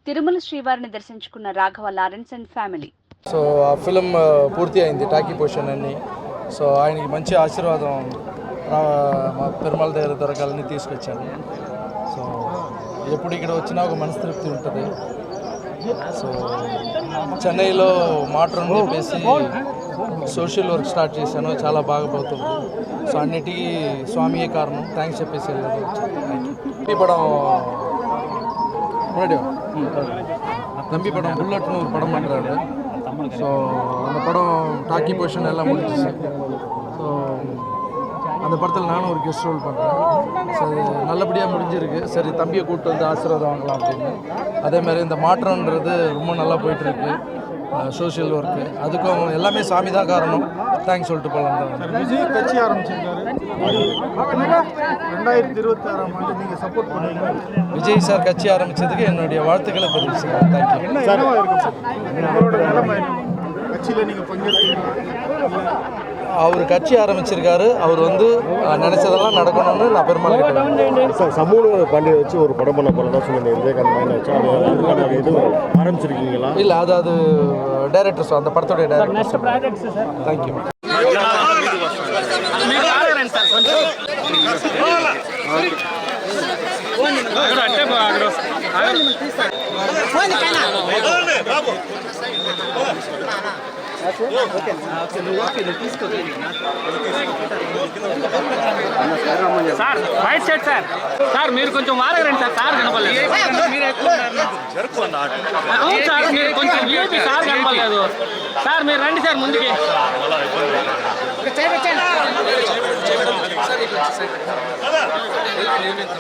తిరుమల శ్రీవారిని దర్శించుకున్న Raghava Lawrence and family. So ఆ ఫిలిం పూర్తి అయింది, టాకీ పోర్షన్ అన్ని. సో ఆయనకి మంచి ఆశీర్వాదం మా పెరుమాళ దగ్గర దొరకాలని తీసుకొచ్చాను. సో ఎప్పుడు ఇక్కడ వచ్చినా ఒక మనస్తృప్తి ఉంటుంది. సో చెన్నైలో మాట్రన్ చెప్పేసి సోషల్ వర్క్ స్టార్ట్ చేశాను, చాలా బాగా పోతుంది. సో అన్నిటికీ స్వామియే కారణం, థ్యాంక్స్ చెప్పేసి படம் தம்பி படம் புல்லட்னு ஒரு படம் பண்ணுறாரு. ஸோ அந்த படம் டாக்கி பொசிஷன் எல்லாம் முடிஞ்சிச்சு. ஸோ அந்த படத்தில் நானும் ஒரு கெஸ்ட் ரோல் பண்ணுறேன். ஸோ அது நல்லபடியாக முடிஞ்சிருக்கு. சரி, தம்பியை கூப்பிட்டு வந்து ஆசீர்வாதம் வாங்கலாம் அப்படின்னு. அதேமாதிரி இந்த மாற்றம்ன்றது ரொம்ப நல்லா போயிட்டுருக்கு. சோஷியல் ஒர்க்கு அதுக்கும் எல்லாமே சாமி தான் காரணம், தேங்க்ஸ் சொல்லிட்டு போகலாம் தான். விஜய் கட்சி ஆரம்பிச்சிருக்காரு, 2026ஆம் ஆண்டு நீங்கள் சப்போர்ட் பண்ணுவீங்க? விஜய் சார் கட்சி ஆரம்பித்ததுக்கு என்னுடைய வாழ்த்துக்களை தெரிவிச்சுக்கிறேன். தேங்க்யூ. கட்சியில் நீங்கள் பங்கேற்கிறீங்களா? அவர் கட்சி ஆரம்பிச்சிருக்காரு, அவர் வந்து நினைச்சதெல்லாம் நடக்கணும்னு நான் பெருமாள் சார் சமூக பண்டிகை வச்சு ஒரு படம் பண்ண போகிறதா சொல்லுங்கள். விஜயகாந்த் மைண்ட் வச்சு அது எதுவும் ஆரம்பிச்சிருக்கீங்களா? இல்லை, அது டைரக்டர்ஸ், அந்த படத்துடைய director. Thank you. Sir right side sir. Sir మీరు కొంచెం వారగరండి సార్, సార్ కనపడలేదు. అవును సార్, మీరు కొంచెం వీపీ సార్ కనపడలేదు. సార్ మీరు రండి సార్ ముందుకి.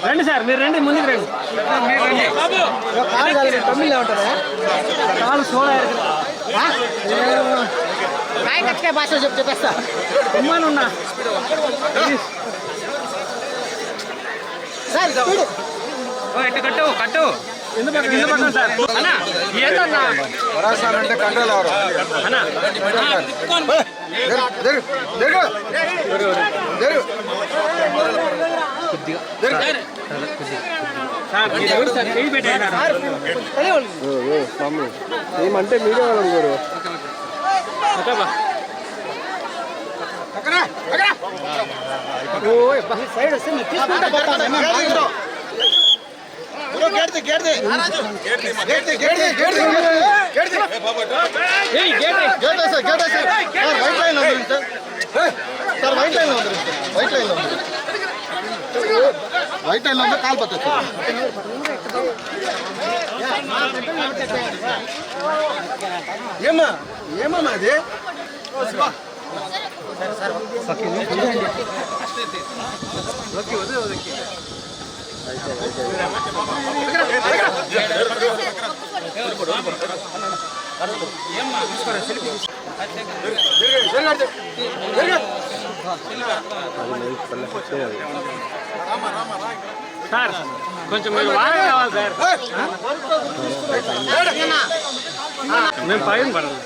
రండి సార్, మీరు రండి, ముందుకు రండి. తమిళ్లో ఉంటుందా? కాలు సోడా కట్టే భాష చెప్పేస్తా. ఉన్నా ఎట్టు కట్టు కట్టు ఎందుకు పక్కన సార్ అన్నా ఏంటన్నా అంటే కంట్రోల్ అవరు అన్నా ఏమంటే మీరే వాళ్ళం గారు సైడ్ వస్తే మీరు తీసుకుంటా వైట్ లైన్ లో కాల్ పత్త ఏమా అది సార్ కొంచెం మీరు వారం కావాలి సార్, మేము పైన పడదు.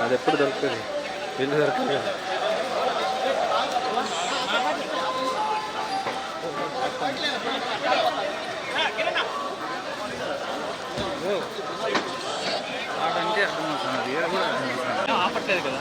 అది ఎప్పుడు దొరుకుతుంది, వెళ్ళి దొరుకుతుంది. ఆడంటే అర్థమవుతుంది, ఆపట్లేదు కదా.